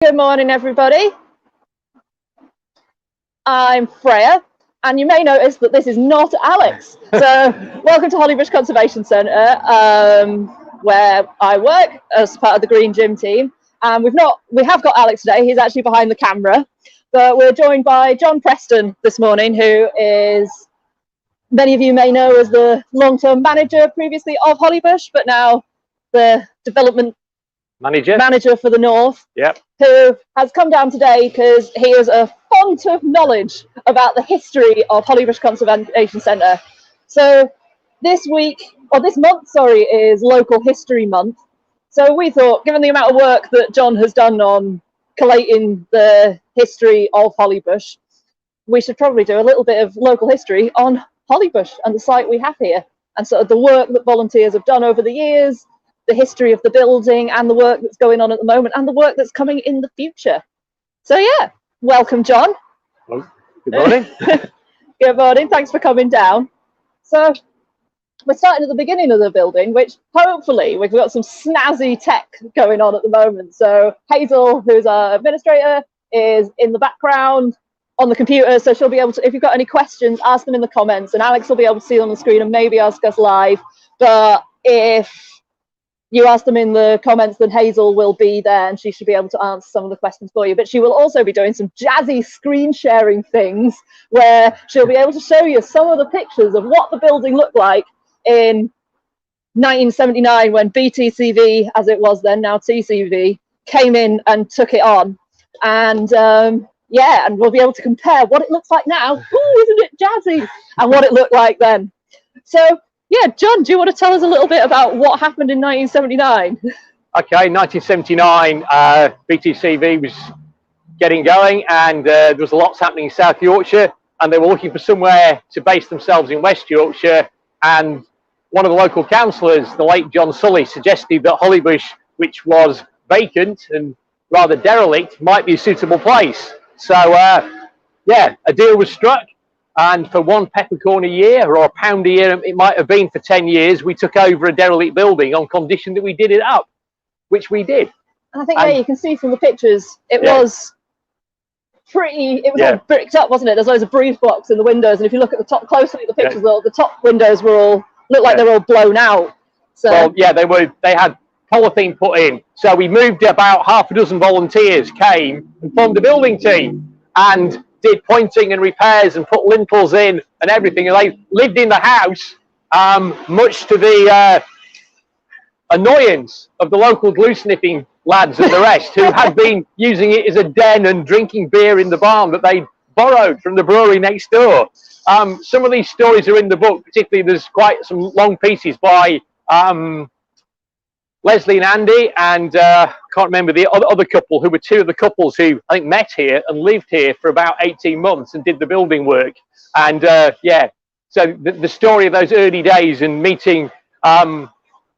Good morning, everybody. I'm Freya, and you may notice that this is not Alex. So, welcome to Hollybush Conservation Centre, where I work as part of the Green Gym team. And we have got Alex today. He's actually behind the camera, but we're joined by John Preston this morning, who is, many of you may know, as the long-term manager previously of Hollybush, but now the development manager for the North. Yep. Who has come down today because he has a font of knowledge about the history of Hollybush Conservation Centre. So this month, is Local History Month. So we thought, given the amount of work that John has done on collating the history of Hollybush, we should probably do a little bit of local history on Hollybush and the site we have here, and sort of the work that volunteers have done over the years, the history of the building and the work that's going on at the moment and the work that's coming in the future. So yeah, welcome, John. Hello. Good morning. Good morning, thanks for coming down. So we're starting at the beginning of the building, which hopefully we've got some snazzy tech going on at the moment. So Hazel, who's our administrator, is in the background on the computer, so she'll be able to, if you've got any questions, ask them in the comments, and Alex will be able to see them on the screen and maybe ask us live. But if you ask them in the comments, then Hazel will be there and she should be able to answer some of the questions for you. But she will also be doing some jazzy screen sharing things where she'll be able to show you some of the pictures of what the building looked like in 1979 when BTCV, as it was then, now TCV, came in and took it on. And yeah, and we'll be able to compare what it looks like now, ooh, isn't it jazzy, and what it looked like then. So yeah, John, do you want to tell us a little bit about what happened in 1979? Okay, 1979, BTCV was getting going, and there was lots happening in South Yorkshire, and they were looking for somewhere to base themselves in West Yorkshire, and one of the local councillors, the late John Sully, suggested that Hollybush, which was vacant and rather derelict, might be a suitable place. So, yeah, a deal was struck. And for £1 peppercorn a year, or £1 a year, it might have been for 10 years, we took over a derelict building on condition that we did it up, which we did. And I think there you can see from the pictures, it was pretty, it was all bricked up, wasn't it? There's loads of breeze blocks in the windows, and if you look at the top closely at the pictures, the top windows were all, looked like they're all blown out. So, well, yeah, they had polythene put in. So we moved, about half a dozen volunteers came and formed a building team, and did pointing and repairs and put lintels in and everything, and they lived in the house, much to the annoyance of the local glue sniffing lads and the rest, who had been using it as a den and drinking beer in the barn that they borrowed from the brewery next door. Some of these stories are in the book, particularly there's quite some long pieces by Leslie and Andy, and can't remember the other couple, who were two of the couples who I think met here and lived here for about 18 months and did the building work. And yeah, so the story of those early days and meeting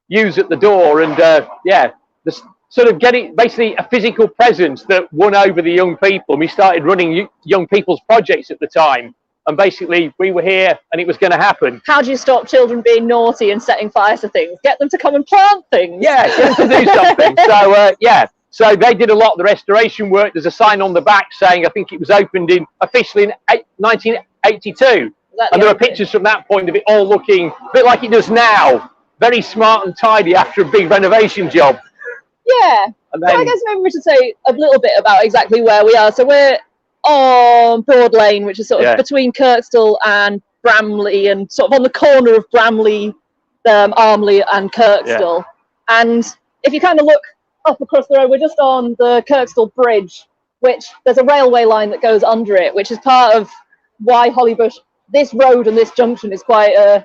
yous at the door, and yeah, the sort of getting basically a physical presence that won over the young people. We started running young people's projects at the time. And basically, we were here, and it was going to happen. How do you stop children being naughty and setting fire to things? Get them to come and plant things. Yeah, get them to do something. So, yeah. So they did a lot of the restoration work. There's a sign on the back saying, I think it was opened officially in 1982. And there are pictures from that point of it all looking a bit like it does now. Very smart and tidy after a big renovation job. Yeah. And then, so I guess maybe we should say a little bit about exactly where we are. So we're on Broad Lane, which is sort of between Kirksville and Bramley, and sort of on the corner of Bramley, Armley and Kirksville. And if you kind of look up across the road, we're just on the Kirksville Bridge, which there's a railway line that goes under it, which is part of why Hollybush, this road and this junction is quite a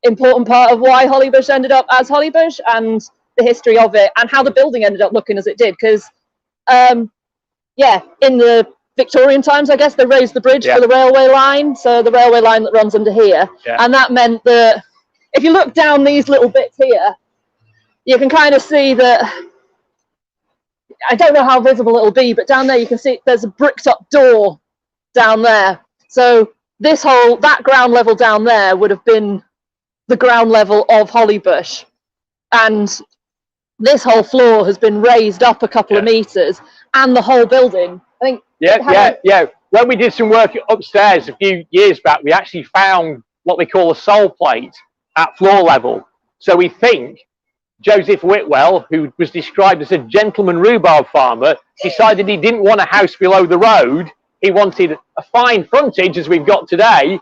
important part of why Hollybush ended up as Hollybush, and the history of it, and how the building ended up looking as it did. Because yeah, in the Victorian times, I guess, they raised the bridge for the railway line, so the railway line that runs under here, and that meant that if you look down these little bits here, you can kind of see that, I don't know how visible it'll be, but down there you can see there's a bricked up door down there. So this whole, that ground level down there would have been the ground level of Hollybush, and this whole floor has been raised up a couple of meters, and the whole building. I think. Yeah. When we did some work upstairs a few years back, we actually found what they call a sole plate at floor level. So we think Joseph Whitwell, who was described as a gentleman rhubarb farmer, decided he didn't want a house below the road. He wanted a fine frontage, as we've got today,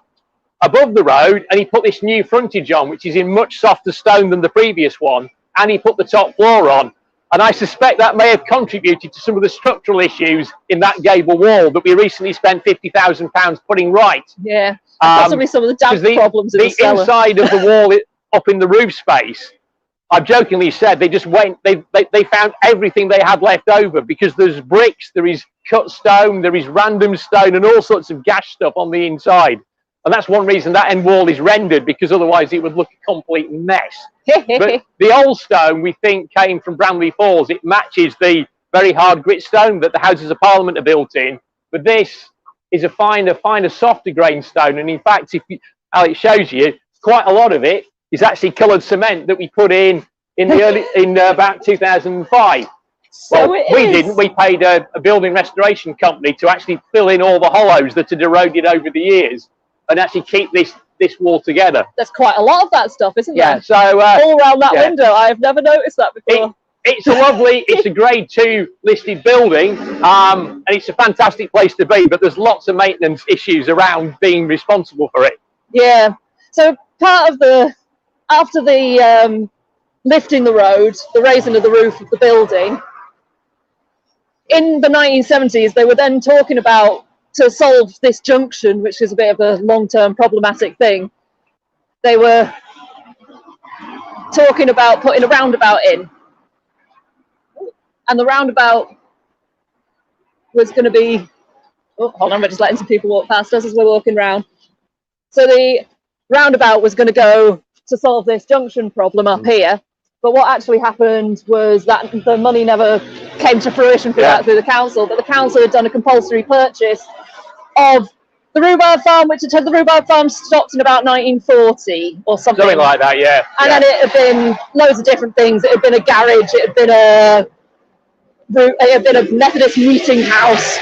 above the road, and he put this new frontage on, which is in much softer stone than the previous one, and he put the top floor on. And I suspect that may have contributed to some of the structural issues in that gable wall that we recently spent £50,000 putting right. Yeah, possibly some of the damp problems in the cellar. Inside of the wall up in the roof space, I've jokingly said they just went, they found everything they had left over, because there's bricks, there is cut stone, there is random stone, and all sorts of gash stuff on the inside. And that's one reason that end wall is rendered, because otherwise it would look a complete mess. But the old stone, we think, came from Bramley Falls. It matches the very hard grit stone that the Houses of Parliament are built in. But this is a finer, softer grain stone. And in fact, how it shows you, quite a lot of it is actually coloured cement that we put in about 2005. So well, we didn't. We paid a building restoration company to actually fill in all the hollows that had eroded over the years and actually keep this wall together. There's quite a lot of that stuff, isn't there? Yeah, so all around that window. I've never noticed that before. It's a lovely, it's a grade 2 listed building, and it's a fantastic place to be, but there's lots of maintenance issues around being responsible for it. Yeah, so part of after the lifting the road, the raising of the roof of the building, in the 1970s, they were then talking about, to solve this junction, which is a bit of a long-term problematic thing, they were talking about putting a roundabout in. And the roundabout was going to be... Oh, hold on, we're just letting some people walk past us as we're walking around. So the roundabout was going to go to solve this junction problem up here. But what actually happened was that the money never came to fruition for that through the council. But the council had done a compulsory purchase of the rhubarb farm, which had the rhubarb farm stopped in about 1940 or something. Something like that, yeah. And then it had been loads of different things. It had been a garage. It had been a Methodist meeting house.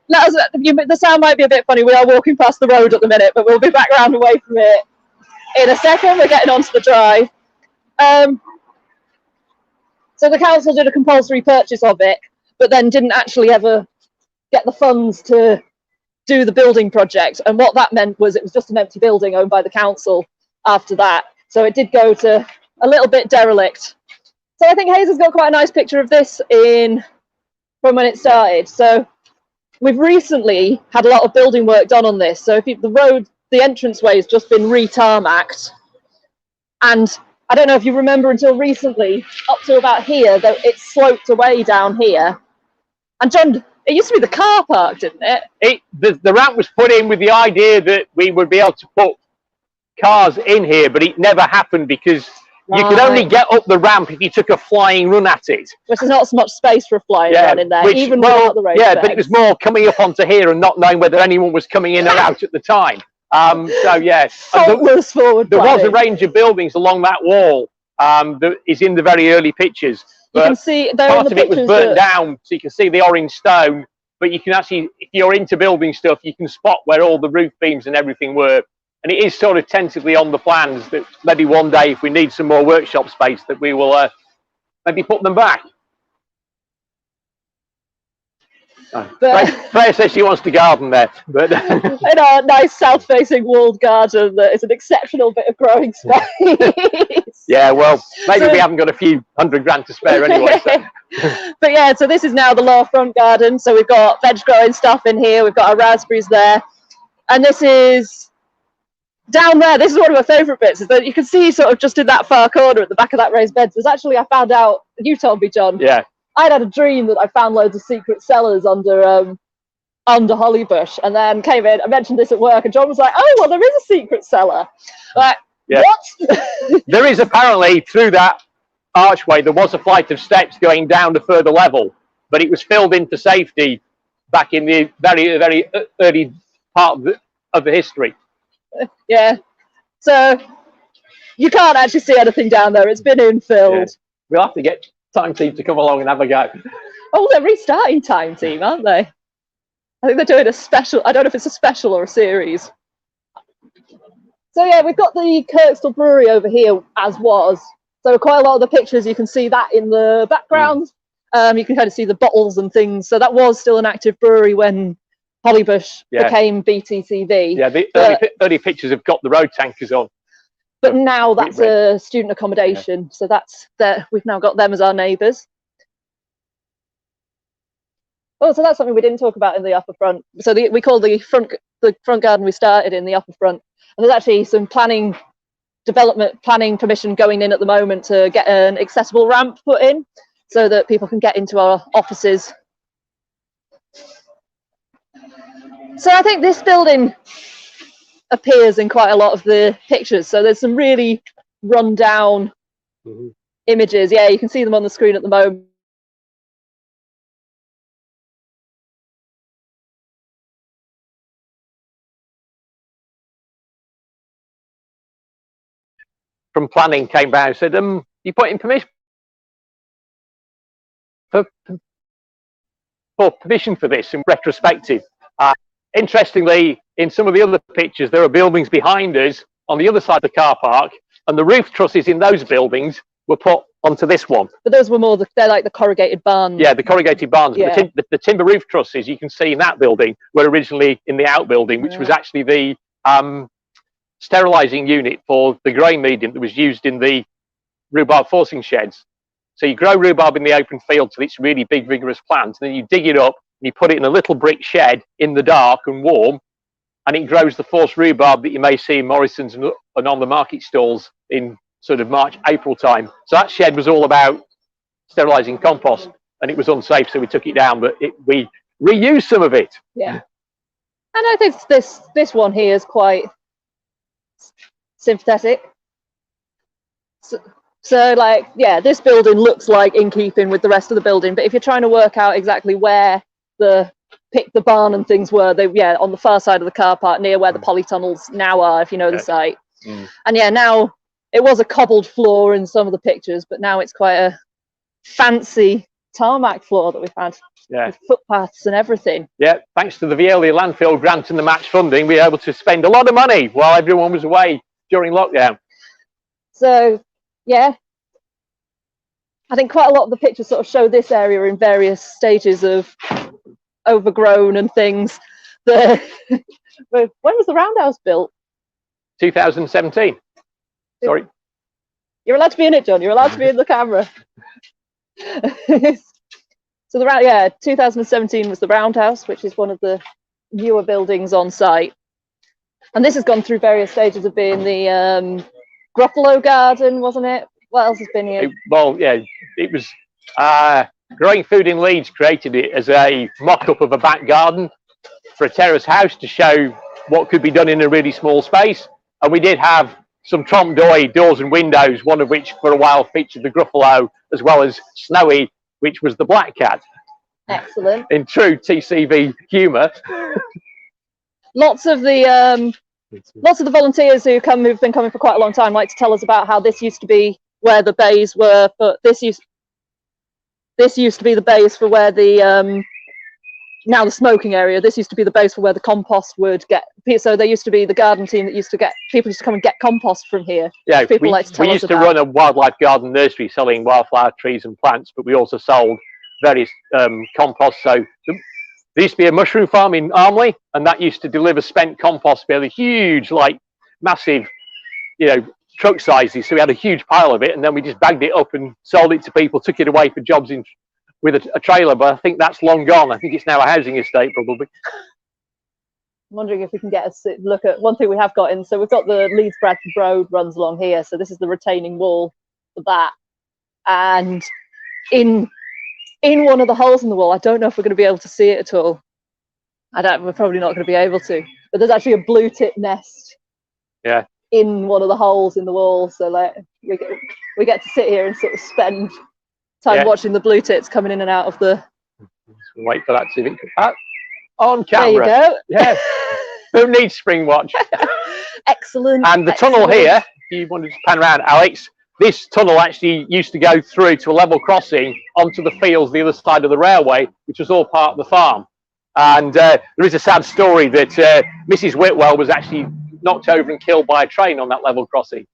The sound might be a bit funny. We are walking past the road at the minute, but we'll be back round away from it in a second. We're getting onto the drive. So the council did a compulsory purchase of it, but then didn't actually ever get the funds to do the building project. And what that meant was it was just an empty building owned by the council after that. So it did go to a little bit derelict. So I think Hayes has got quite a nice picture of this from when it started. So we've recently had a lot of building work done on this. So the entranceway has just been re-tarmacked. And I don't know if you remember, until recently, up to about here, though, it sloped away down here. And John, it used to be the car park, didn't it? The ramp was put in with the idea that we would be able to put cars in here, but it never happened because you could only get up the ramp if you took a flying run at it. Which is not so much space for a flying run in there, even without the raised beds. But it was more coming up onto here and not knowing whether anyone was coming in or out at the time. So yes, there was a range of buildings along that wall that is in the very early pictures. You can see part of it was burnt down, so you can see the orange stone. But you can actually, if you're into building stuff, you can spot where all the roof beams and everything were. And it is sort of tentatively on the plans that maybe one day, if we need some more workshop space, that we will maybe put them back. Freya says she wants to garden there, but in a nice south-facing walled garden that is an exceptional bit of growing space. Yeah, well, maybe we haven't got a few $100 grand to spare anyway. So. But yeah, so this is now the lower front garden. So we've got veg growing stuff in here. We've got our raspberries there, and this is down there. This is one of my favourite bits. Is that you can see sort of just in that far corner at the back of that raised beds. There's actually, I found out, you told me, John. Yeah. I'd had a dream that I found loads of secret cellars under Hollybush, and then came in. I mentioned this at work, and John was like, "Oh, well, there is a secret cellar." Like, what? There is apparently, through that archway, there was a flight of steps going down to further level, but it was filled in for safety back in the very, very early part of the history. Yeah. So you can't actually see anything down there. It's been infilled. Yeah. We'll have to get Time Team to come along and have a go. Oh, they're restarting Time Team, aren't they? I think they're doing a special. I don't know if it's a special or a series. So yeah, we've got the Kirksville Brewery over here as was. So quite a lot of the pictures, you can see that in the background. You can kind of see the bottles and things. So that was still an active brewery when Hollybush became BTCV. Yeah, the early pictures have got the road tankers on. But now that's a student accommodation. So that's we've now got them as our neighbours. Oh, so that's something we didn't talk about in the upper front. So we call the front garden we started in the upper front. And there's actually some development planning permission going in at the moment to get an accessible ramp put in so that people can get into our offices. So I think this building appears in quite a lot of the pictures. So there's some really run down images. Yeah, you can see them on the screen at the moment. From planning came round and said, you put in permission for permission for this in retrospective. Interestingly, in some of the other pictures, there are buildings behind us on the other side of the car park, and the roof trusses in those buildings were put onto this one. But those were more, they're like the corrugated barns. Yeah, the corrugated barns. Yeah. The timber roof trusses you can see in that building were originally in the outbuilding, which was actually the sterilising unit for the grain medium that was used in the rhubarb forcing sheds. So you grow rhubarb in the open field till it's really big, vigorous plant, and then you dig it up and you put it in a little brick shed in the dark and warm, and it grows the forced rhubarb that you may see in Morrison's and on the market stalls in sort of March, April time. So that shed was all about sterilising compost, and it was unsafe, so we took it down, but we reused some of it. Yeah. And I think this one here is quite sympathetic. So like, yeah, this building looks like in keeping with the rest of the building, but if you're trying to work out exactly where the barn and things were, on the far side of the car park near where the polytunnels now are, if you know the site. And yeah, now it was a cobbled floor in some of the pictures, but now it's quite a fancy tarmac floor that we've had. Yeah, with footpaths and everything. Yeah, thanks to the Veolia landfill grant and the match funding, we were able to spend a lot of money while everyone was away during lockdown. So, yeah, I think quite a lot of the pictures sort of show this area in various stages of overgrown and things. When was the Roundhouse built? 2017. Sorry. You're allowed to be in it, John. You're allowed to be in the camera. So 2017 was the Roundhouse, which is one of the newer buildings on site. And this has gone through various stages of being the Gruffalo Garden, wasn't it? What else has been here? It was Growing Food in Leeds created it as a mock-up of a back garden for a terrace house to show what could be done in a really small space. And we did have some trompe d'oeil doors and windows, one of which for a while featured the Gruffalo, as well as Snowy, which was the black cat. Excellent. In true TCV humour. Lots of the volunteers who've been coming for quite a long time like to tell us about how this used to be where the bays were, but this used to be the bays for where the now the smoking area. This used to be the base for where the compost would get. So there used to be the garden team that used to get people used to come and get compost from here. Yeah, we used to run a wildlife garden nursery selling wildflower trees and plants, but we also sold various compost. So there used to be a mushroom farm in Armley, and that used to deliver spent compost, fairly huge, like massive, truck sizes. So we had a huge pile of it, and then we just bagged it up and sold it to people, took it away for jobs with a trailer, but I think that's long gone. I think it's now a housing estate, probably. I'm wondering if we can get a look at one thing we have got in. So we've got the Leeds Bradford Road runs along here. So this is the retaining wall for that. And in one of the holes in the wall, I don't know if we're going to be able to see it at all. We're probably not going to be able to. But there's actually a blue tit nest. Yeah. In one of the holes in the wall. So like we get to sit here and sort of spend time watching the blue tits coming in and out of the. Wait for that to be on camera. There you go. Yeah. Who needs spring watch? Excellent. And the tunnel here, if you wanted to pan around, Alex, this tunnel actually used to go through to a level crossing onto the fields the other side of the railway, which was all part of the farm. And there is a sad story that Mrs. Whitwell was actually knocked over and killed by a train on that level crossing.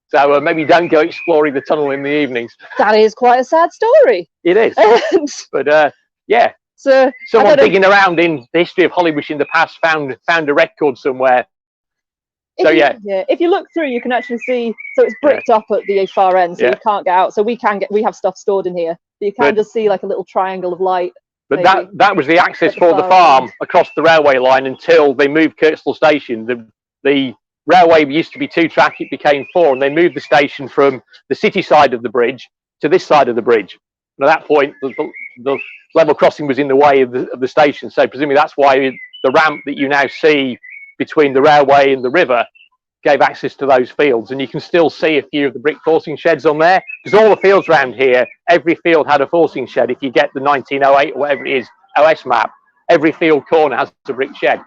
So maybe don't go exploring the tunnel in the evenings. That is quite a sad story. It is. But yeah. So someone digging around in the history of Hollybush in the past found a record somewhere. So if you look through, you can actually see. So it's bricked up at the far end, so you can't get out. So we have stuff stored in here. But you can just see like a little triangle of light. But that was the access for the farm across the railway line until they moved Kirksville Station. The railway used to be 2-track; it became 4, and they moved the station from the city side of the bridge to this side of the bridge. And at that point, the level crossing was in the way of the station. So presumably that's why the ramp that you now see between the railway and the river gave access to those fields. And you can still see a few of the brick forcing sheds on there, because all the fields around here, every field had a forcing shed. If you get the 1908 or whatever it is OS map, every field corner has a brick shed.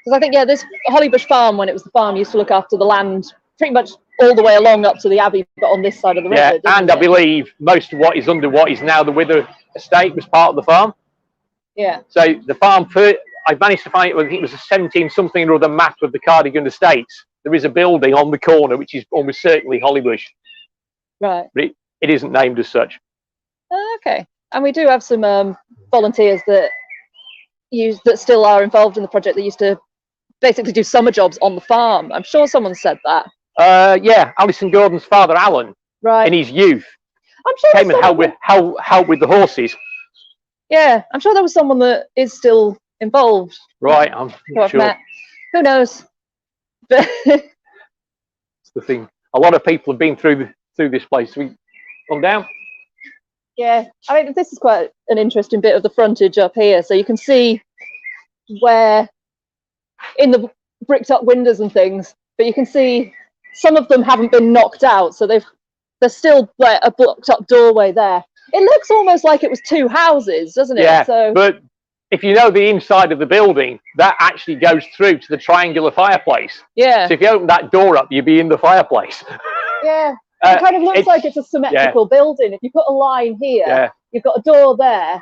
Because I think this Hollybush Farm, when it was the farm, used to look after the land pretty much all the way along up to the Abbey, but on this side of the river. And I believe most of what is under what is now the Wither estate was part of the farm. Yeah. So the farm, I managed to find it, I think it was a 17-something or other map of the Cardigan Estates. There is a building on the corner which is almost certainly Hollybush. Right. But it isn't named as such. Okay. And we do have some volunteers that still are involved in the project that used to basically do summer jobs on the farm. I'm sure someone said that. Yeah, Alison Gordon's father, Alan, in his youth, I'm sure came and helped with the horses. Yeah, I'm sure there was someone that is still involved. Right, I'm sure. Who knows? But it's the thing. A lot of people have been through this place. We come down. Yeah, I mean, this is quite an interesting bit of the frontage up here. So you can see where in the bricked up windows and things, but you can see some of them haven't been knocked out, so there's still like a blocked up doorway there. It looks almost like it was 2 houses, doesn't it? Yeah, so but if you know the inside of the building, that actually goes through to the triangular fireplace. Yeah. So if you open that door up, you'd be in the fireplace. Yeah. It kind of looks like it's a symmetrical building. If you put a line here, you've got a door there,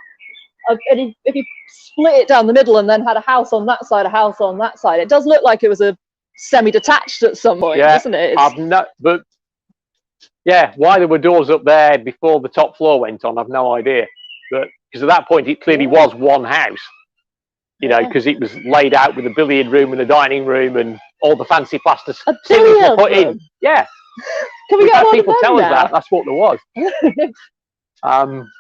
and if you split it down the middle and then had a house on that side, a house on that side, it does look like it was a semi-detached at some point, doesn't it? But yeah, why there were doors up there before the top floor went on, I've no idea. But because at that point it clearly was one house, you know, because it was laid out with a billiard room and a dining room and all the fancy plaster ceilings were put in. Yeah. Can we get one people of them tell us that? That's what there was.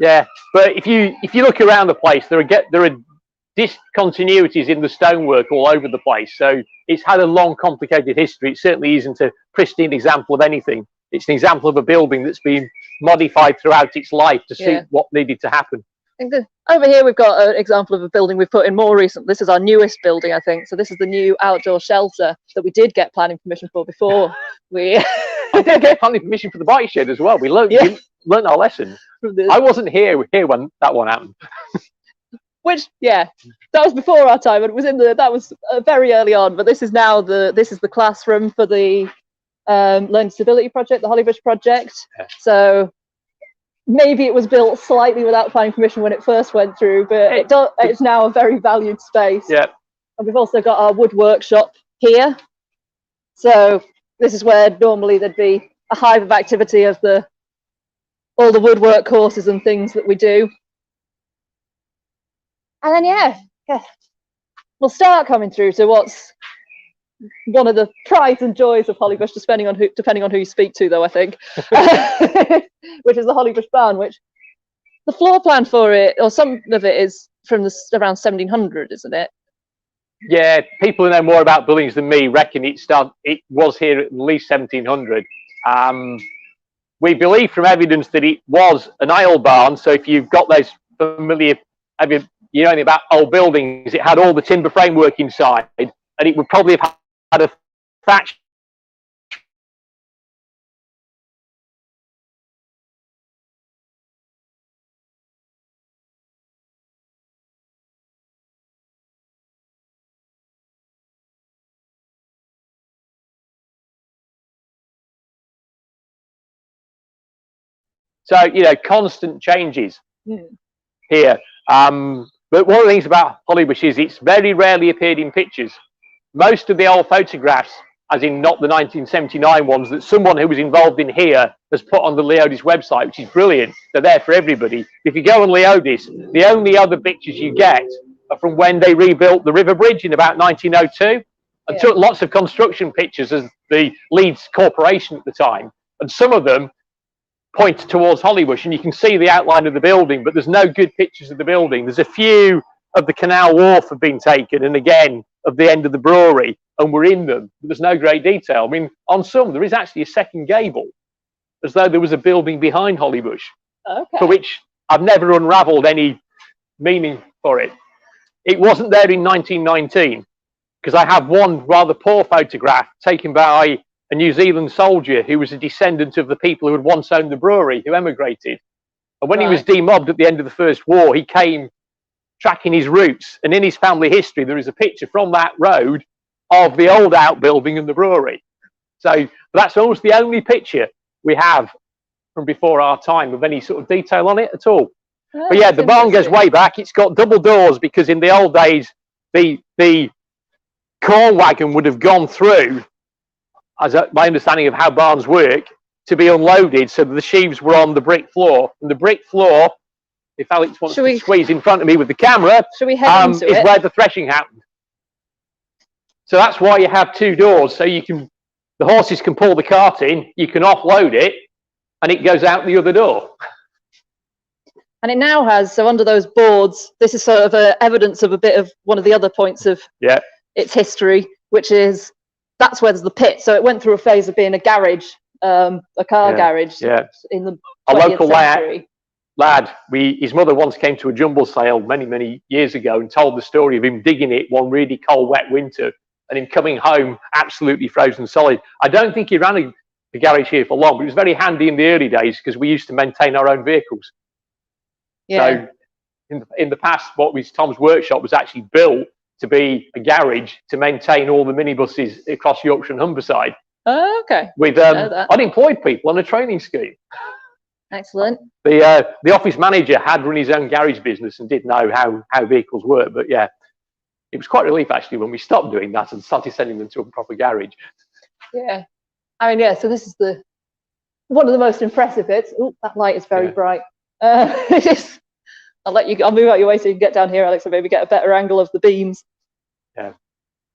Yeah, but if you look around the place, there are discontinuities in the stonework all over the place. So it's had a long, complicated history. It certainly isn't a pristine example of anything. It's an example of a building that's been modified throughout its life to suit what needed to happen. Over here we've got an example of a building we've put in more recent. This is our newest building, I think. So this is the new outdoor shelter that we did get planning permission for before. I did get planning permission for the bike shed as well. We learned our lesson. I wasn't here when that one happened. Which, that was before our time, and it was that was very early on. But this is now the classroom for the Learning Disability Project, the Hollybush Project. Yeah. So maybe it was built slightly without planning permission when it first went through, but it's now a very valued space. Yeah. And we've also got our wood workshop here. So this is where normally there'd be a hive of activity of all the woodwork courses and things that we do. And then we'll start coming through to what's one of the prides and joys of Hollybush, depending on who you speak to, though, I think, which is the Hollybush Barn, which the floor plan for it, or some of it, is from around 1700, isn't it? Yeah, people who know more about buildings than me reckon it was here at least 1700. We believe from evidence that it was an aisle barn. So if you've got those familiar, you know anything about old buildings, it had all the timber framework inside, and it would probably have had a thatch So, you know, constant changes here. But one of the things about Hollybush is it's very rarely appeared in pictures. Most of the old photographs, as in not the 1979 ones, that someone who was involved in here has put on the Leodis website, which is brilliant. They're there for everybody. If you go on Leodis, the only other pictures you get are from when they rebuilt the river bridge in about 1902, and took lots of construction pictures as the Leeds Corporation at the time. And some of them point towards Hollybush, and you can see the outline of the building, but there's no good pictures of the building. There's a few of the canal wharf have been taken, and again of the end of the brewery, and we're in them, but there's no great detail. I mean, on some there is actually a second gable, as though there was a building behind Hollybush, for which I've never unravelled any meaning for it. It wasn't there in 1919, because I have one rather poor photograph taken by a New Zealand soldier who was a descendant of the people who had once owned the brewery, who emigrated. And when he was demobbed at the end of the First War, he came tracking his roots. And in his family history, there is a picture from that road of the old outbuilding and the brewery. So that's almost the only picture we have from before our time of any sort of detail on it at all. Oh, but yeah, the barn goes way back. It's got double doors because in the old days, the corn wagon would have gone through, as my understanding of how barns work, to be unloaded, so the sheaves were on the brick floor. And the brick floor, if Alex wants to squeeze in front of me with the camera, is where the threshing happened. So that's why you have two doors, so you can, the horses can pull the cart in, you can offload it, and it goes out the other door. And it now has, so under those boards, this is sort of evidence of a bit of one of the other points of its history, which is that's where there's the pit. So it went through a phase of being a garage, a car garage in the 20th local century. Lad, his mother once came to a jumble sale many years ago and told the story of him digging it one really cold, wet winter and him coming home absolutely frozen solid. I don't think he ran a garage here for long, but it was very handy in the early days because we used to maintain our own vehicles. So in the past, what was Tom's workshop was actually built to be a garage to maintain all the minibuses across Yorkshire and Humberside. Oh, okay. With unemployed people on a training scheme. Excellent. The office manager had run his own garage business and did know how vehicles work, but yeah, it was quite a relief actually when we stopped doing that and started sending them to a proper garage. Yeah, I mean, so this is one of the most impressive bits. Oh, that light is very bright. I'll move out your way so you can get down here, Alex, and maybe get a better angle of the beams. Yeah.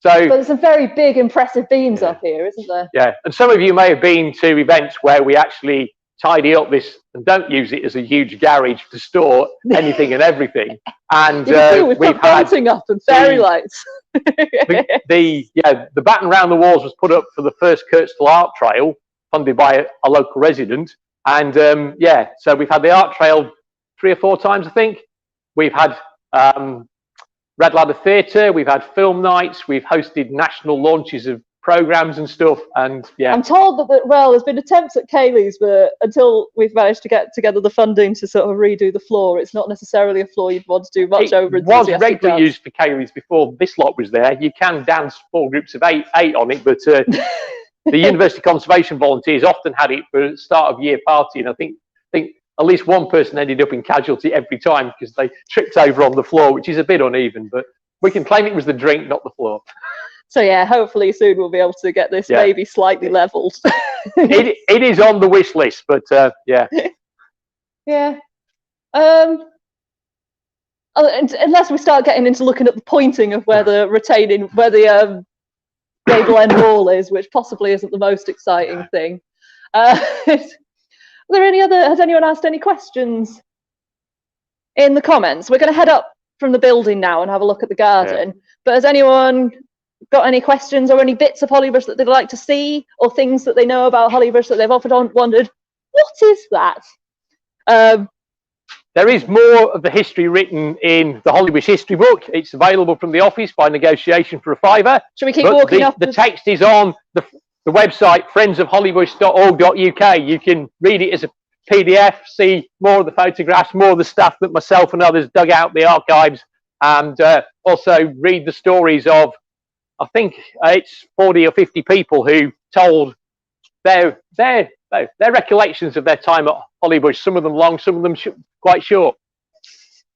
But there's some very big, impressive beams up here, isn't there? Yeah, and some of you may have been to events where we actually tidy up this and don't use it as a huge garage to store anything and everything. And we've had bolting up and fairy lights. the batten around the walls was put up for the first Kirksville art trail, funded by a local resident. And so we've had the art trail 3 or 4 times, I think. We've had Red Ladder Theatre, we've had film nights, we've hosted national launches of programs and stuff, and I'm told that there's been attempts at Kaylee's, but until we've managed to get together the funding to sort of redo the floor, it's not necessarily a floor you'd want to do much over. It was regularly used for Kaylee's before this lot was there. You can dance 4 groups of eight on it, but the University Conservation volunteers often had it for a start of year party, and I think at least one person ended up in casualty every time because they tripped over on the floor, which is a bit uneven, but we can claim it was the drink, not the floor. So yeah, hopefully soon we'll be able to get this maybe slightly levelled. it is on the wish list, but yeah. Yeah. Unless we start getting into looking at the pointing of where the gable end wall is, which possibly isn't the most exciting thing. Has anyone asked any questions in the comments? We're going to head up from the building now and have a look at the garden. But has anyone got any questions or any bits of Hollybush that they'd like to see, or things that they know about Hollybush that they've often wondered, what is that? There is more of the history written in the Hollybush history book. It's available from the office by negotiation for £5. Should we keep walking up? The text is on the website, friendsofhollybush.org.uk. You can read it as a PDF, see more of the photographs, more of the stuff that myself and others dug out the archives, and also read the stories of, I think it's 40 or 50 people who told their They're recollections of their time at Hollybush. Some of them long, some of them quite short.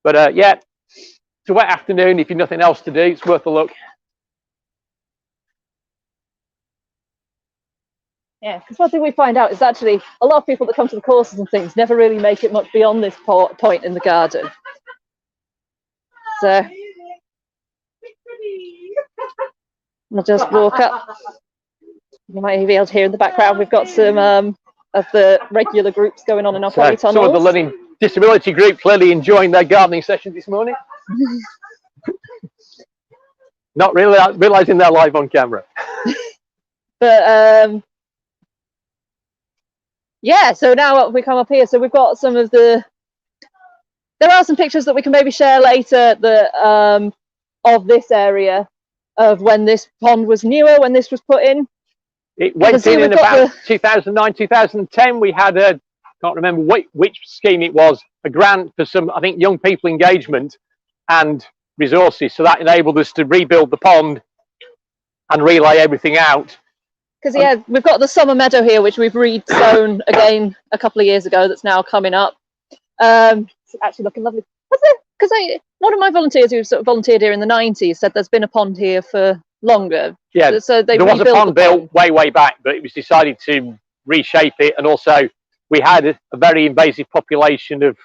But yeah, it's a wet afternoon. If you've nothing else to do, it's worth a look. Yeah, because one thing we find out is actually a lot of people that come to the courses and things never really make it much beyond this point in the garden. So I'll just walk up. You might be able to hear in the background we've got some of the regular groups going on in our polytunnels. Some of the learning disability group clearly enjoying their gardening sessions this morning. Not really realising they're live on camera. But yeah, so now we come up here, so we've got some of the, there are some pictures that we can maybe share later that of this area, of when this pond was newer, when this was put in. It went in about 2009, 2010. We had a, can't remember which scheme it was, a grant for some, I think, young people engagement and resources. So that enabled us to rebuild the pond and relay everything out. Because yeah, we've got the summer meadow here, which we've re-sown again a couple of years ago. That's now coming up. It's actually looking lovely. Because one of my volunteers who sort of volunteered here in the 90s said there's been a pond here for longer. Yeah, so there was a pond built way back, but it was decided to reshape it. And also we had a very invasive population of,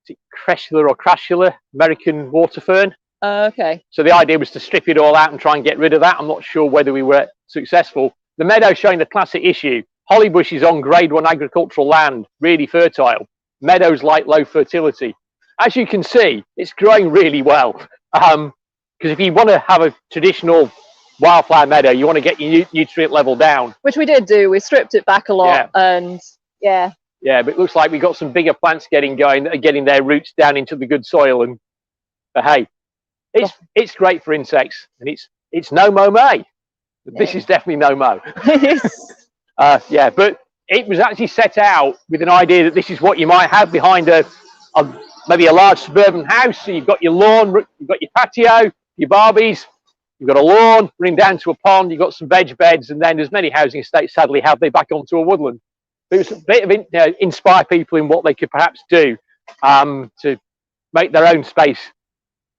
is it crashula, American water fern. Okay. So the idea was to strip it all out and try and get rid of that. I'm not sure whether we were successful. The meadow showing the classic issue. Hollybush is on grade 1 agricultural land, really fertile. Meadows like low fertility. As you can see, it's growing really well. Because if you want to have a traditional wildflower meadow, you want to get your nutrient level down. Which we did do. We stripped it back a lot, and yeah. Yeah, but it looks like we've got some bigger plants getting going that are getting their roots down into the good soil. And but hey, it's great for insects, and it's no mow May. This is definitely no mow. Yeah, but it was actually set out with an idea that this is what you might have behind maybe a large suburban house. So you've got your lawn, you've got your patio, your barbies, you've got a lawn running down to a pond, you've got some veg beds, and then as many housing estates sadly have, they back onto a woodland. It was a bit of inspire people in what they could perhaps do to make their own space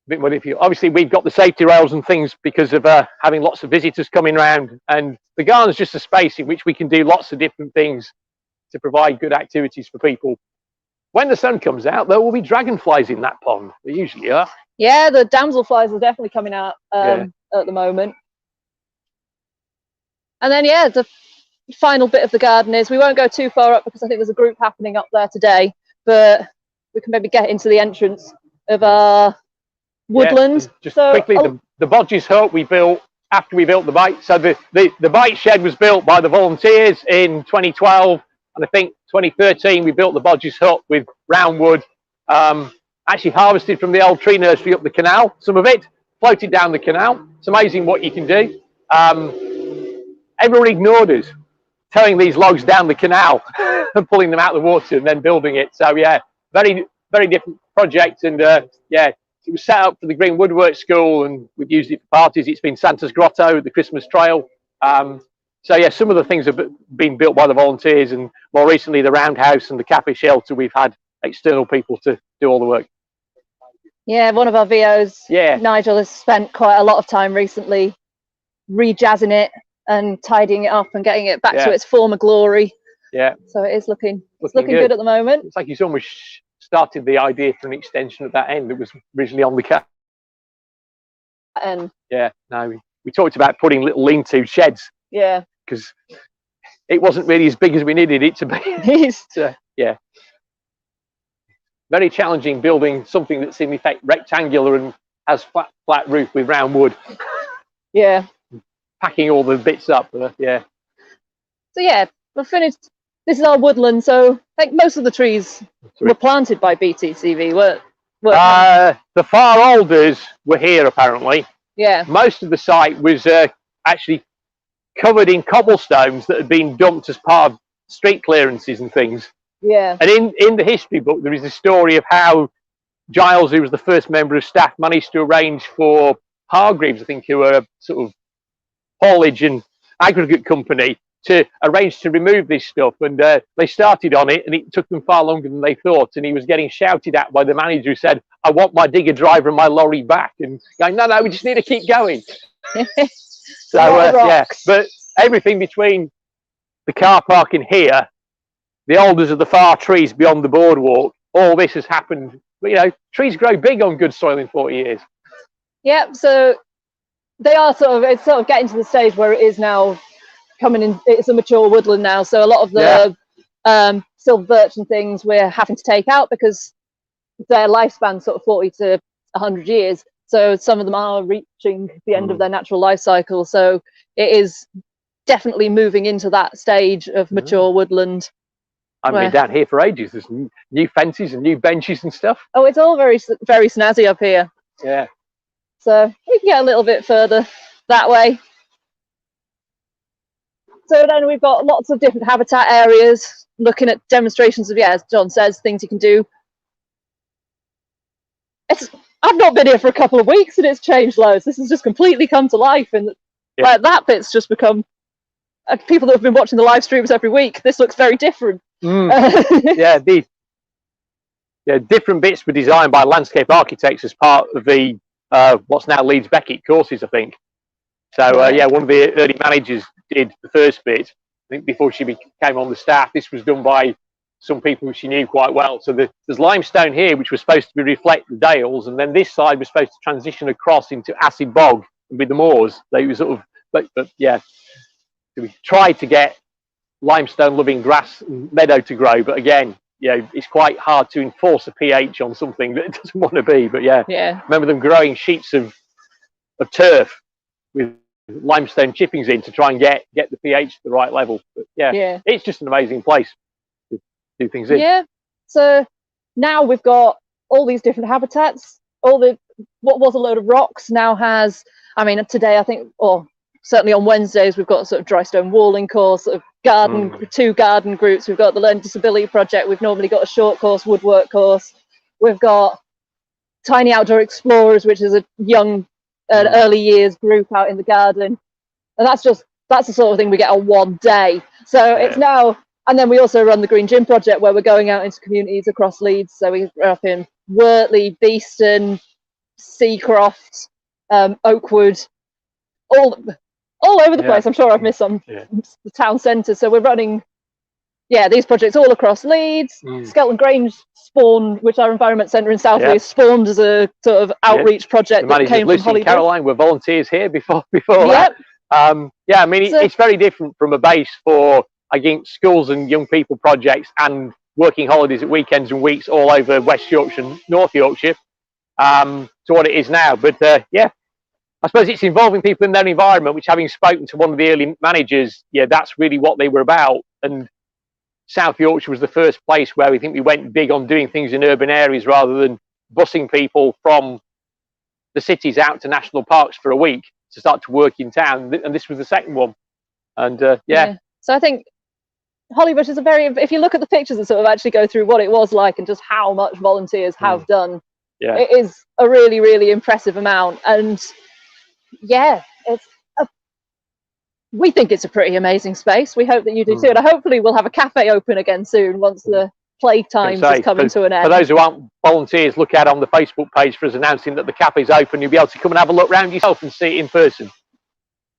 a bit more difficult. Obviously, we've got the safety rails and things because of having lots of visitors coming around, and the garden's just a space in which we can do lots of different things to provide good activities for people. When the sun comes out, there will be dragonflies in that pond. They usually are. Yeah, the damselflies are definitely coming out at the moment. And then, yeah, the final bit of the garden is, we won't go too far up because I think there's a group happening up there today, but we can maybe get into the entrance of our woodland. Just quickly, the Bodges hut we built after we built the bite. So the bite shed was built by the volunteers in 2012, and I think 2013 we built the Bodges hut with round wood, actually harvested from the old tree nursery up the canal. Some of it floated down the canal. It's amazing what you can do. Everyone ignored us towing these logs down the canal and pulling them out of the water and then building it. So yeah, very different project. And yeah, it was set up for the Green Woodwork School, and we've used it for parties. It's been Santa's Grotto, the Christmas Trail. So yeah, some of the things have been built by the volunteers, and more recently the Roundhouse and the Cafe Shelter, we've had external people to do all the work. Yeah, one of our VOs, Nigel, has spent quite a lot of time recently rejazzing it and tidying it up and getting it back to its former glory. Yeah. So it is looking good at the moment. It's like he's almost started the idea for an extension at that end that was originally on the cat. And yeah, no, we talked about putting little lean-to sheds. Yeah. Because it wasn't really as big as we needed it to be. So, yeah. Very challenging building something that's in effect rectangular and has flat roof with round wood. Yeah. Packing all the bits up. Yeah. So yeah, we're finished. This is our woodland. So I think most of the trees were planted by BTCV. The far alders were here apparently. Yeah. Most of the site was actually covered in cobblestones that had been dumped as part of street clearances and things. Yeah. And in the history book, there is a story of how Giles, who was the first member of staff, managed to arrange for Hargreaves, I think, who were a sort of haulage and aggregate company, to arrange to remove this stuff, and they started on it, and it took them far longer than they thought, and he was getting shouted at by the manager, who said, "I want my digger driver and my lorry back," and going, "No, we just need to keep going." So yeah, but everything between the car park in here, the alders of the far trees beyond the boardwalk, all this has happened. You know, trees grow big on good soil in 40 years. Yep. So they are it's sort of getting to the stage where it is now coming in. It's a mature woodland now, so a lot of the silver birch and things we're having to take out because their lifespan sort of 40 to 100 years. So some of them are reaching the end of their natural life cycle. So it is definitely moving into that stage of mature woodland. I've been down here for ages. There's new fences and new benches and stuff. Oh, it's all very, very snazzy up here. Yeah. So we can get a little bit further that way. So then we've got lots of different habitat areas, looking at demonstrations of, as John says, things you can do. I've not been here for a couple of weeks and it's changed loads. This has just completely come to life, and like that bit's just become, people that have been watching the live streams every week, this looks very different. Different bits were designed by landscape architects as part of the what's now Leeds Beckett courses, I think. So one of the early managers did the first bit. I think before she came on the staff, this was done by some people who she knew quite well. So there's limestone here, which was supposed to reflect the dales, and then this side was supposed to transition across into acid bog with the moors. They were sort of, but so we tried to get limestone loving grass and meadow to grow, but again, it's quite hard to enforce a pH on something that it doesn't want to be. But remember them growing sheets of turf with limestone chippings in to try and get the pH to the right level. But it's just an amazing place to do things in. So now we've got all these different habitats. What was a load of rocks now has, today I think, or certainly on Wednesdays, we've got sort of dry stone walling course, sort of two garden groups. We've got the Learning Disability Project. We've normally got a short course, woodwork course. We've got Tiny Outdoor Explorers, which is a young, early years group out in the garden. And that's the sort of thing we get on one day. So it's now, and then we also run the Green Gym Project, where we're going out into communities across Leeds. So we're up in Wortley, Beeston, Seacroft, Oakwood, all over the place. I'm sure I've missed some, the town centre. So we're running, these projects all across Leeds. Skelton Grange spawned, which our environment centre in South Leeds spawned as a sort of outreach project that came from Hollybush. Caroline were volunteers here before that. It's very different from a base for, against schools and young people projects and working holidays at weekends and weeks all over West Yorkshire and North Yorkshire to what it is now. But I suppose it's involving people in their environment, which, having spoken to one of the early managers, that's really what they were about. And South Yorkshire was the first place where we think we went big on doing things in urban areas rather than busing people from the cities out to national parks for a week to start to work in town. And this was the second one. And So I think Hollybush is if you look at the pictures and sort of actually go through what it was like and just how much volunteers have done, it is a really, really impressive amount. And we think it's a pretty amazing space. We hope that you do too, and hopefully we'll have a cafe open again soon once the plague times is coming to an end. For those who aren't volunteers, look out on the Facebook page for us announcing that the cafe's open. You'll be able to come and have a look around yourself and see it in person.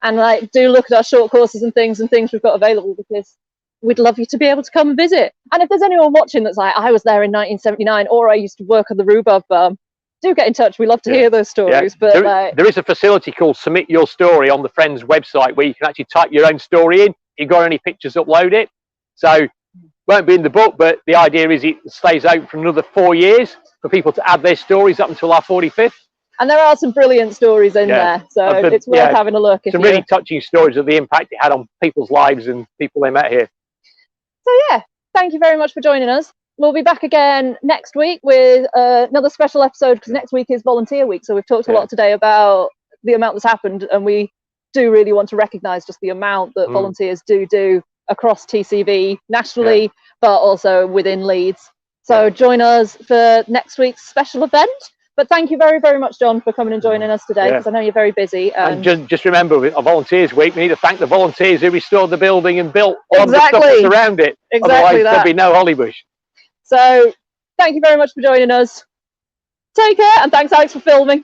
And do look at our short courses and things we've got available, because we'd love you to be able to come and visit. And if there's anyone watching that's like, I was there in 1979, or I used to work on the rhubarb farm, do get in touch. We love to hear those stories. But there is a facility called Submit Your Story on the Friends website where you can actually type your own story in. If you've got any pictures, upload it. So won't be in the book, but the idea is it stays open for another 4 years for people to add their stories up until our 45th. And there are some brilliant stories in there, so it's worth having a look. Some really touching stories of the impact it had on people's lives and people they met here. So thank you very much for joining us. We'll be back again next week with another special episode, because next week is Volunteer Week. So we've talked a lot today about the amount that's happened, and we do really want to recognise just the amount that volunteers do across TCV nationally, but also within Leeds. So join us for next week's special event. But thank you very, very much, John, for coming and joining us today, because I know you're very busy. And just remember, with a Volunteers Week, we need to thank the volunteers who restored the building and built all the stuff that's around it. Otherwise, there'd be no Hollybush. So, thank you very much for joining us. Take care, and thanks, Alex, for filming.